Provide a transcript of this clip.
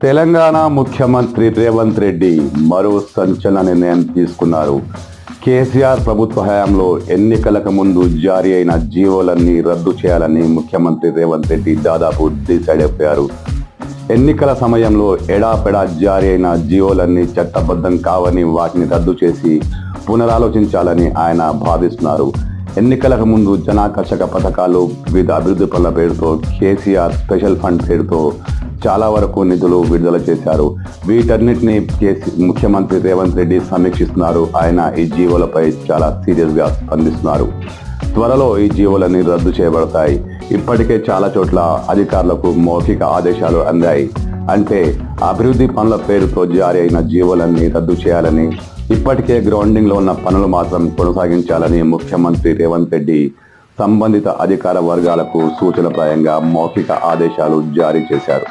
తెలంగాణ ముఖ్యమంత్రి రేవంత్ రెడ్డి మరో సంచలన నిర్ణయం తీసుకున్నారు. కేసీఆర్ ప్రభుత్వ హయాంలో ఎన్నికలకు ముందు జారీ అయిన జీవోలన్నీ రద్దు చేయాలని ముఖ్యమంత్రి రేవంత్ రెడ్డి దాదాపు డిసైడ్ అయిపోయారు. ఎన్నికల సమయంలో ఎడాపెడా జారీ అయిన జీవోలన్నీ చట్టబద్ధం కావని వాటిని రద్దు చేసి పునరాలోచించాలని ఆయన భావిస్తున్నారు. ఎన్నికలకు ముందు జనాకర్షక పథకాలు, వివిధ అభివృద్ధి పనుల పేరుతో కేసీఆర్ స్పెషల్ ఫండ్ పేరుతో చాలా వరకు నిధులు విడుదల చేశారు. వీటన్నిటిని ముఖ్యమంత్రి రేవంత్ రెడ్డి సమీక్షిస్తున్నారు. ఆయన ఈ జీవోలపై చాలా సీరియస్గా స్పందిస్తున్నారు. త్వరలో ఈ జీవోలన్నీ రద్దు చేయబడతాయి. ఇప్పటికే చాలా చోట్ల అధికారులకు మౌఖిక ఆదేశాలు అందాయి. అంటే అభివృద్ధి పనుల పేరుతో జారీ అయిన జీవోలన్నీ రద్దు చేయాలని, ఇప్పటికే గ్రౌండింగ్లో ఉన్న పనులు మాత్రం కొనసాగించాలని ముఖ్యమంత్రి రేవంత్ రెడ్డి సంబంధిత అధికార వర్గాలకు సూచనప్రాయంగా మౌఖిక ఆదేశాలు జారీ చేశారు.